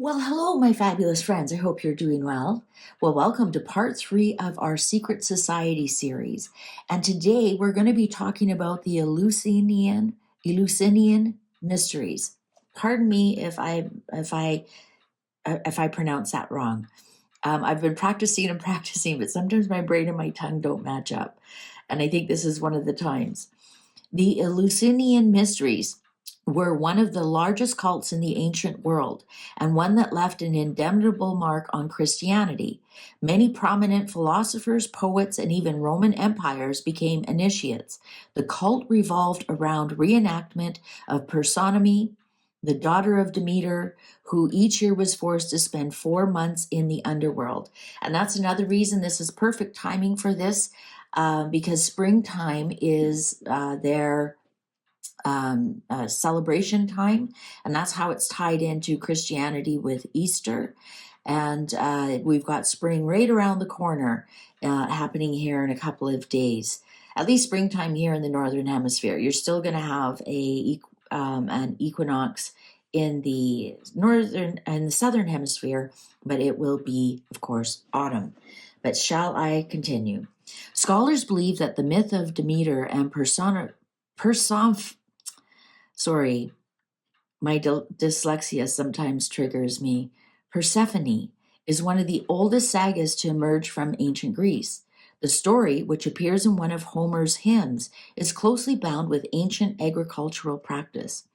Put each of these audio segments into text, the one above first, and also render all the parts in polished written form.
Well, hello, my fabulous friends. I hope you're doing well. Well, welcome to part 3 of our Secret Society series. And today we're going to be talking about the Eleusinian mysteries. Pardon me if I pronounce that wrong. I've been practicing and practicing, but sometimes my brain and my tongue don't match up. And I think this is one of the times. The Eleusinian mysteries were one of the largest cults in the ancient world, and one that left an indelible mark on Christianity. Many prominent philosophers, poets, and even Roman empires became initiates. The cult revolved around reenactment of Persephone, the daughter of Demeter, who each year was forced to spend 4 months in the underworld. And that's another reason this is perfect timing for this, because springtime is their celebration time, and that's how it's tied into Christianity with Easter. And we've got spring right around the corner, happening here in a couple of days. At least springtime here in the Northern Hemisphere. You're still going to have an equinox in the Northern and the Southern Hemisphere, but it will be, of course, autumn. But shall I continue? Scholars believe that the myth of Demeter and sorry, my dyslexia sometimes triggers me. Persephone is one of the oldest sagas to emerge from ancient Greece. The story, which appears in one of Homer's hymns, is closely bound with ancient agricultural practice.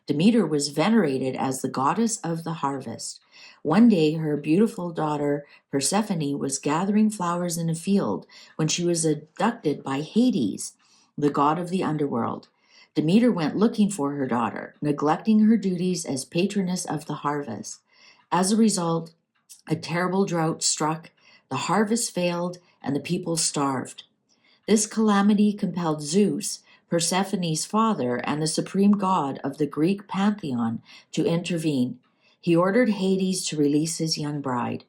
Demeter was venerated as the goddess of the harvest. One day, her beautiful daughter Persephone was gathering flowers in a field when she was abducted by Hades, the god of the underworld. Demeter went looking for her daughter, neglecting her duties as patroness of the harvest. As a result, a terrible drought struck, the harvest failed, and the people starved. This calamity compelled Zeus, Persephone's father and the supreme god of the Greek pantheon, to intervene. He ordered Hades to release his young bride.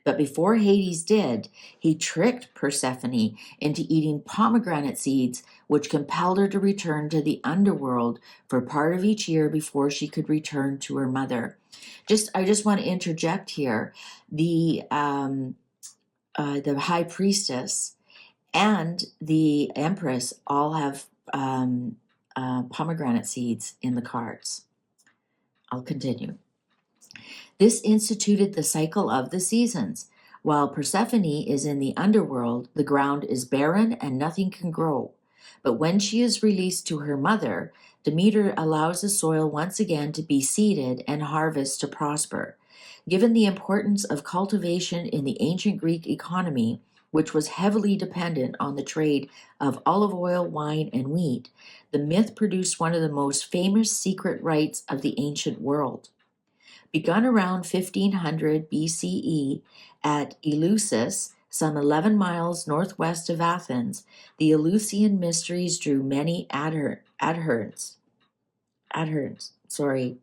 But before Hades did, he tricked Persephone into eating pomegranate seeds, which compelled her to return to the underworld for part of each year before she could return to her mother. I just want to interject here. The high priestess and the empress all have pomegranate seeds in the cards. I'll continue. This instituted the cycle of the seasons. While Persephone is in the underworld, the ground is barren and nothing can grow. But when she is released to her mother, Demeter allows the soil once again to be seeded and harvest to prosper. Given the importance of cultivation in the ancient Greek economy, which was heavily dependent on the trade of olive oil, wine, and wheat, the myth produced one of the most famous secret rites of the ancient world. Begun around 1500 BCE at Eleusis, some 11 miles northwest of Athens, the Eleusinian mysteries drew many adherents. Sorry,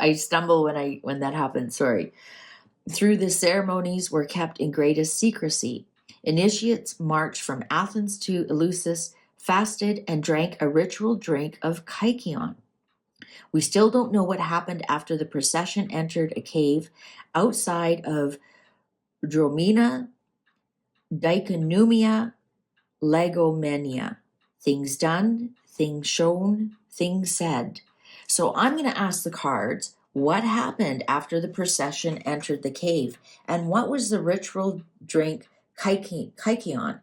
I stumble when that happens. Sorry. Through the ceremonies were kept in greatest secrecy. Initiates marched from Athens to Eleusis, fasted, and drank a ritual drink of kykeon. We still don't know what happened after the procession entered a cave outside of Dromina, Dichonomia, Legomenia. Things done, things shown, things said. So I'm going to ask the cards, what happened after the procession entered the cave? And what was the ritual drink kykeon? Kykeon.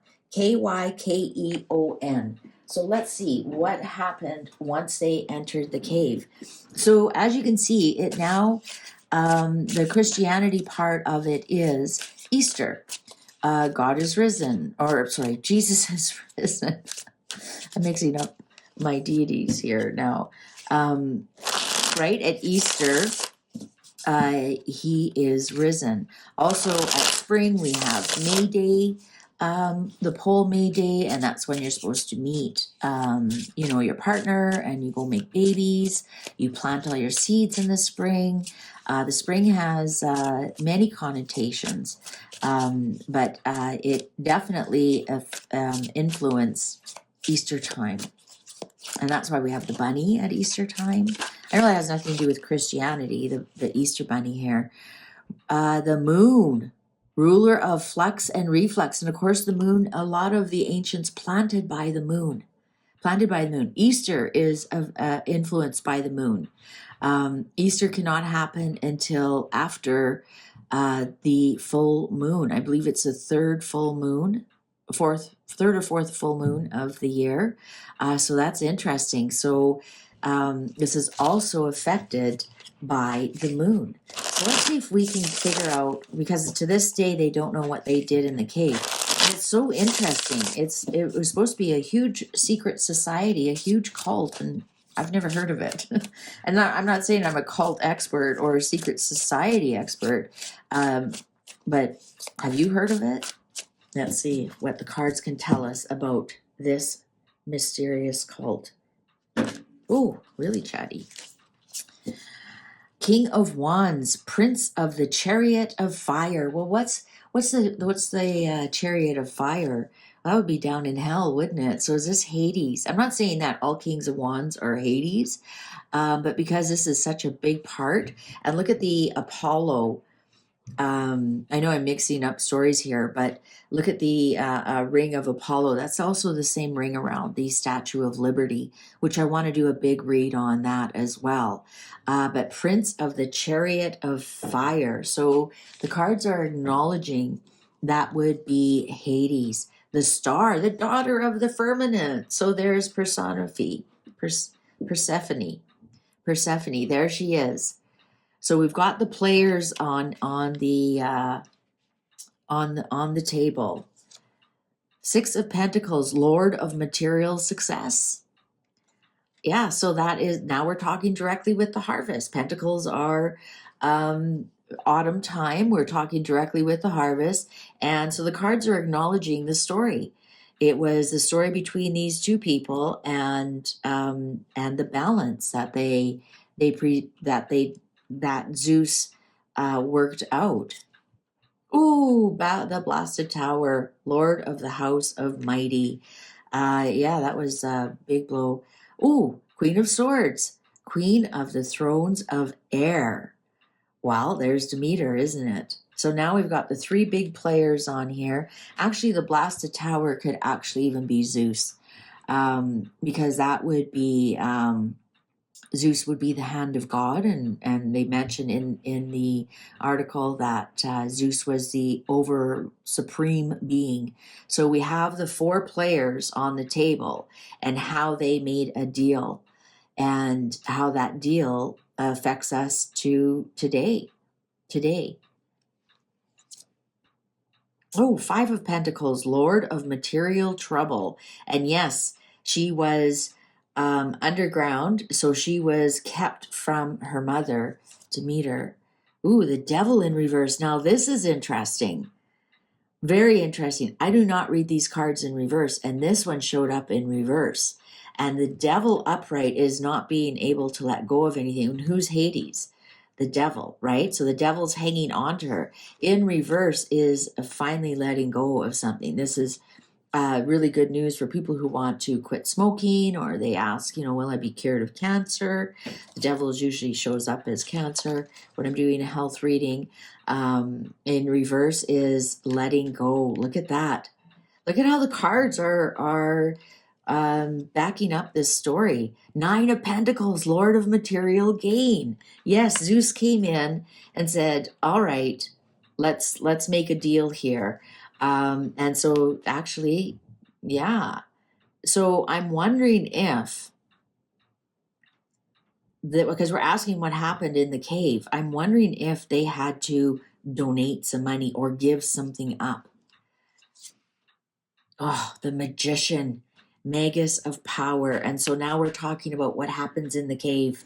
So let's see what happened once they entered the cave. So as you can see, it now, the Christianity part of it is Easter. God is risen, Jesus is risen. I'm mixing up my deities here now. Right at Easter, he is risen. Also at spring, we have May Day, the pole May Day, and that's when you're supposed to meet, your partner, and you go make babies. You plant all your seeds in the spring. The spring has many connotations, but it definitely influenced Easter time. And that's why we have the bunny at Easter time. I know that has nothing to do with Christianity, the Easter Bunny here. The moon, ruler of flux and reflux. And of course, the moon, a lot of the ancients planted by the moon. Easter is influenced by the moon. Easter cannot happen until after the full moon. I believe it's the third or fourth full moon of the year. So that's interesting. So this is also affected by the moon. So let's see if we can figure out, because to this day they don't know what they did in the cave. And it's so interesting. It was supposed to be a huge secret society, a huge cult, and I've never heard of it. And I'm not saying I'm a cult expert or a secret society expert, but have you heard of it? Let's see what the cards can tell us about this mysterious cult. Oh, really chatty. King of Wands, Prince of the Chariot of Fire. Well, what's the Chariot of Fire? That would be down in hell, wouldn't it? So is this Hades? I'm not saying that all Kings of Wands are Hades, but because this is such a big part, and look at the Apollo. I know I'm mixing up stories here, but look at the ring of Apollo. That's also the same ring around the Statue of Liberty, which I want to do a big read on that as well. But Prince of the Chariot of Fire. So the cards are acknowledging that would be Hades, the star, the daughter of the firmament. So there's Persephone. Persephone, there she is. So we've got the players on the table. Six of Pentacles, Lord of Material Success. Yeah, so that is, now we're talking directly with the harvest. Pentacles are autumn time. We're talking directly with the harvest. And so the cards are acknowledging the story. It was the story between these two people and the balance that that Zeus worked out. Ooh, the Blasted Tower, Lord of the House of Mighty. Yeah, that was a big blow. Ooh, Queen of Swords, Queen of the Thrones of Air. Well, there's Demeter, isn't it? So now we've got the three big players on here. Actually, the Blasted Tower could actually even be Zeus, because that would be... Zeus would be the hand of God, and they mention in the article that Zeus was the over supreme being. So we have the four players on the table and how they made a deal and how that deal affects us to today. Oh, Five of Pentacles, Lord of Material Trouble. And yes, she was underground, so she was kept from her mother, Demeter. Ooh, the Devil in reverse. Now, this is interesting. Very interesting. I do not read these cards in reverse, and this one showed up in reverse. And the Devil upright is not being able to let go of anything. And who's Hades? The devil, right? So the devil's hanging on to her. In reverse is finally letting go of something. This is really good news for people who want to quit smoking, or they ask, will I be cured of cancer? The devil usually shows up as cancer when I'm doing a health reading. In reverse is letting go. Look at that. Look at how the cards are backing up this story. Nine of Pentacles, Lord of Material Gain. Yes, Zeus came in and said, all right, let's make a deal here. And so actually, yeah. So I'm wondering if, because we're asking what happened in the cave, I'm wondering if they had to donate some money or give something up. Oh, the Magician, Magus of Power. And so now we're talking about what happens in the cave.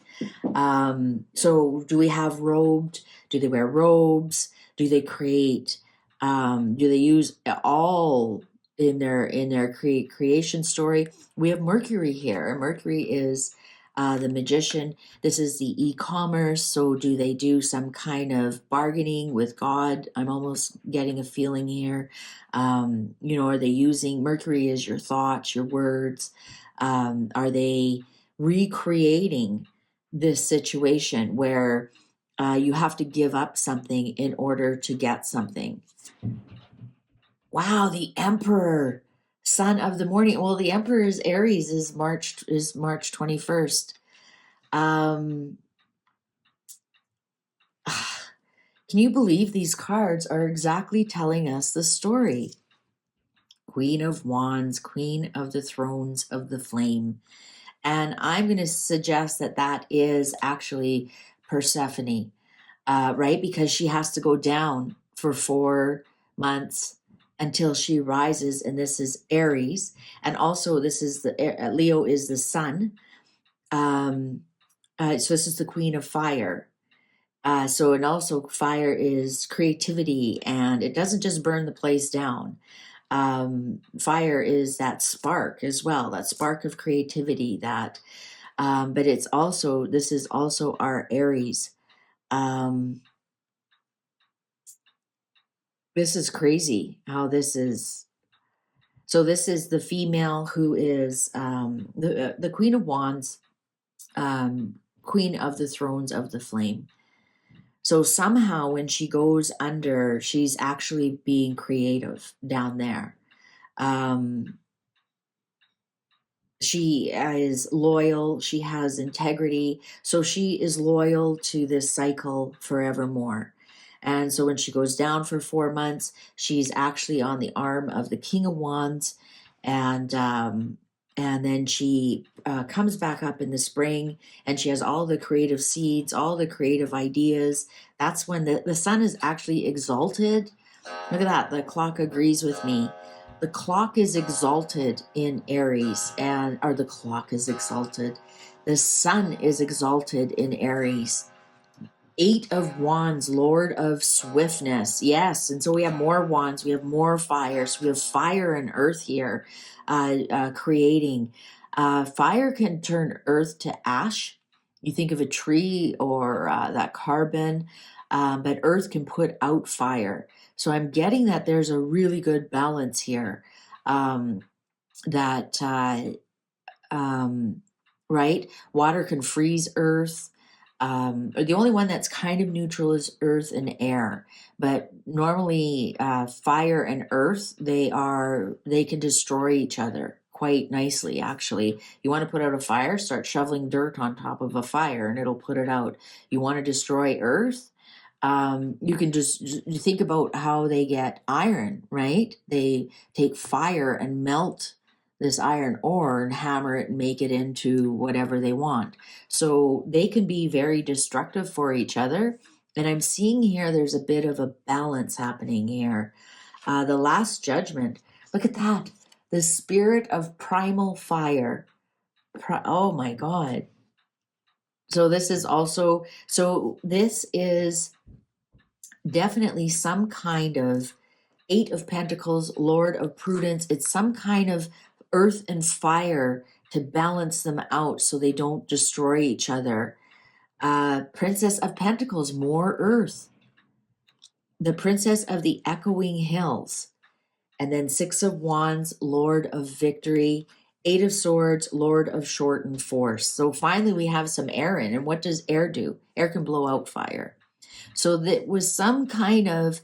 So do we have robed? Do they wear robes? Do they create? Do they use all in their creation story? We have Mercury here. And Mercury is the magician. This is the e-commerce. So do they do some kind of bargaining with God? I'm almost getting a feeling here. Are they using Mercury as your thoughts, your words? Are they recreating this situation where you have to give up something in order to get something. Wow, the Emperor, son of the morning. Well, the Emperor is Aries, is March 21st. Can you believe these cards are exactly telling us the story? Queen of Wands, Queen of the Thrones of the Flame. And I'm going to suggest that that is actually Persephone, right? Because she has to go down for 4 months until she rises. And this is Aries. And also this is Leo is the sun. So this is the Queen of Fire. And also fire is creativity, and it doesn't just burn the place down. Fire is that spark as well, that spark of creativity, but this is also our Aries. This is crazy how this is. So this is the female who is the Queen of Wands, Queen of the Thrones of the Flame. So somehow when she goes under, she's actually being creative down there. She is loyal. She has integrity. So she is loyal to this cycle forevermore. And so when she goes down for 4 months, she's actually on the arm of the King of Wands. And then she comes back up in the spring, and she has all the creative seeds, all the creative ideas. That's when the sun is actually exalted. Look at that. The clock agrees with me. The clock is exalted in Aries, the clock is exalted. The sun is exalted in Aries. 8 of Wands, Lord of Swiftness. Yes, and so we have more wands, we have more fires. We have fire and earth here creating. Fire can turn earth to ash. You think of a tree or that carbon, but earth can put out fire. So I'm getting that there's a really good balance here. Right? Water can freeze earth. The only one that's kind of neutral is earth and air, but normally fire and earth, they can destroy each other quite nicely. Actually, you want to put out a fire, start shoveling dirt on top of a fire and it'll put it out. You want to destroy earth, you can just think about how they get iron, right? They take fire and melt this iron ore and hammer it and make it into whatever they want. So they can be very destructive for each other. And I'm seeing here there's a bit of a balance happening here. The Last Judgment, look at that. The spirit of primal fire. Oh my God. So this is definitely some kind of 8 of Pentacles, Lord of Prudence. It's some kind of earth and fire to balance them out so they don't destroy each other. Princess of Pentacles, more earth. The Princess of the Echoing Hills. And then 6 of Wands, Lord of Victory. 8 of Swords, Lord of Shortened Force. So finally we have some air in. And what does air do? Air can blow out fire. So that was some kind of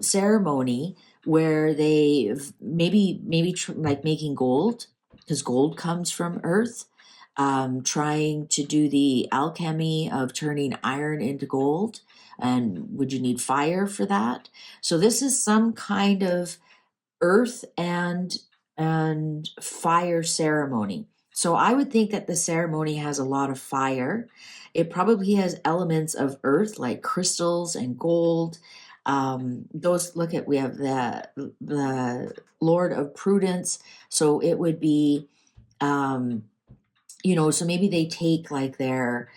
ceremony where they maybe like making gold, because gold comes from earth, trying to do the alchemy of turning iron into gold. And would you need fire for that? So this is some kind of earth and fire ceremony. So I would think that the ceremony has a lot of fire. It probably has elements of earth like crystals and gold. We have the Lord of Prudence. So it would be, so maybe they take like their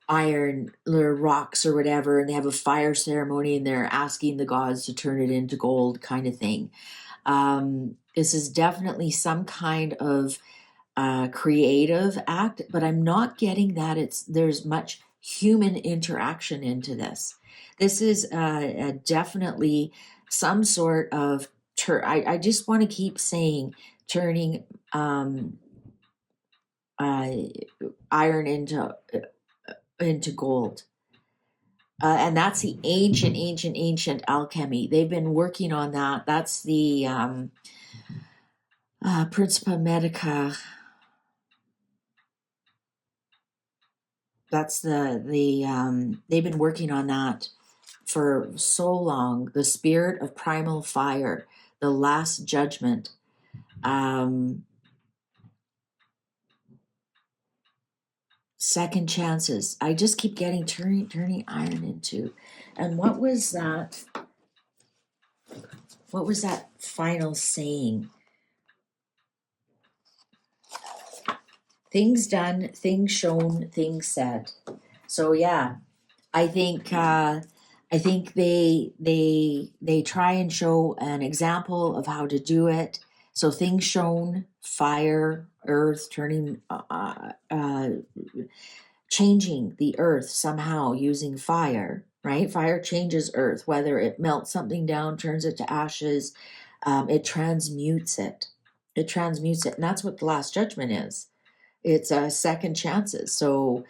iron, their rocks or whatever, and they have a fire ceremony and they're asking the gods to turn it into gold kind of thing. This is definitely some kind of creative act, but I'm not getting that there's much human interaction into this. This is definitely some sort of I just want to keep saying turning iron into into gold. And that's the ancient alchemy. They've been working on that. That's the Principia Medica. That's they've been working on that for so long. The spirit of primal fire, the last judgment. Second chances. I just keep getting turning iron into. And what was that? What was that final saying? Things done, things shown, things said. So yeah, I think they try and show an example of how to do it. So things shown, fire, earth, turning, changing the earth somehow using fire, right? Fire changes earth, whether it melts something down, turns it to ashes, it transmutes it. It transmutes it, and that's what the Last Judgment is. It's second chances. So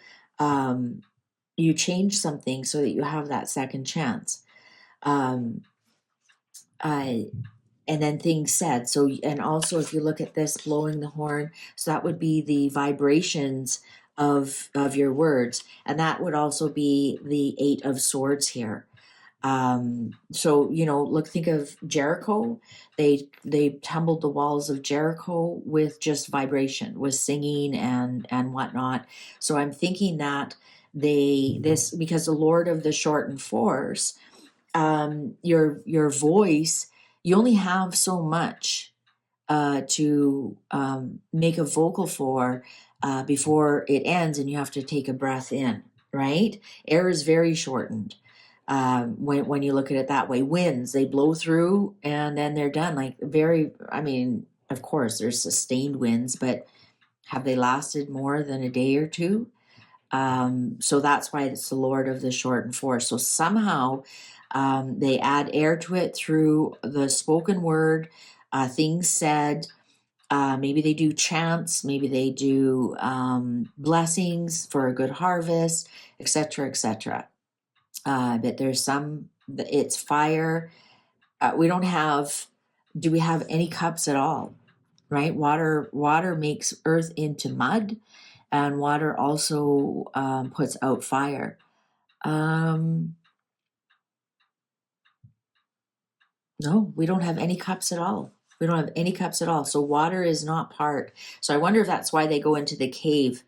you change something so that you have that second chance. And then things said. So, and also if you look at this blowing the horn, so that would be the vibrations of your words, and that would also be the 8 of Swords here. So think of Jericho. They tumbled the walls of Jericho with just vibration, with singing and whatnot. So I'm thinking that because the Lord of the shortened force, your voice, you only have so much to make a vocal for before it ends, and you have to take a breath in, right? Air is very shortened. When you look at it that way, winds, they blow through and then they're done. Of course there's sustained winds, but have they lasted more than a day or two? So that's why it's the Lord of the shortened force. So somehow they add air to it through the spoken word, things said. Maybe they do chants, maybe they do blessings for a good harvest, etc., etc. But it's fire. Do we have any cups at all? Right? Water makes earth into mud, and water also puts out fire. No, we don't have any cups at all. We don't have any cups at all. So water is not part. So I wonder if that's why they go into the cave,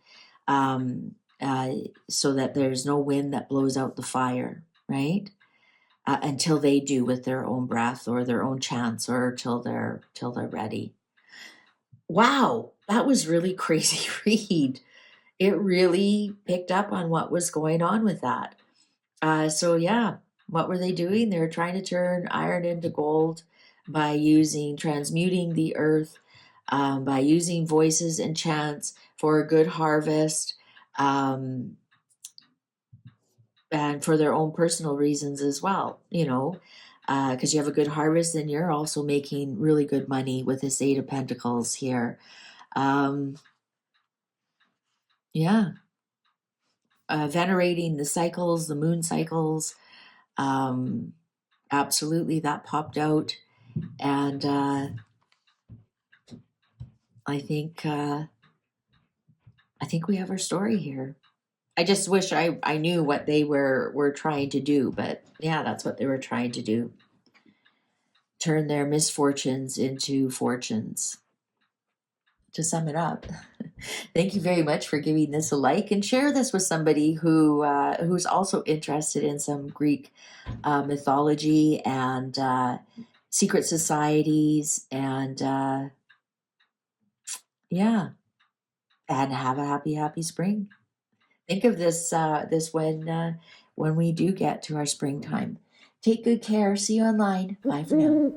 so that there's no wind that blows out the fire, right? Until they do with their own breath or their own chants, or till they're ready. Wow, that was really crazy read. It really picked up on what was going on with that. So yeah, what were they doing? They were trying to turn iron into gold by transmuting the earth, by using voices and chants for a good harvest, and for their own personal reasons as well, because you have a good harvest, then you're also making really good money with this 8 of Pentacles here. Yeah. Venerating the cycles, the moon cycles. Absolutely, that popped out. And I think we have our story here. I just wish I knew what they were trying to do, but yeah, that's what they were trying to do. Turn their misfortunes into fortunes. To sum it up. Thank you very much for giving this a like, and share this with somebody who's also interested in some Greek mythology and secret societies, and yeah, and have a happy spring. Think of this when we do get to our springtime. Take good care. See you online. Bye for now.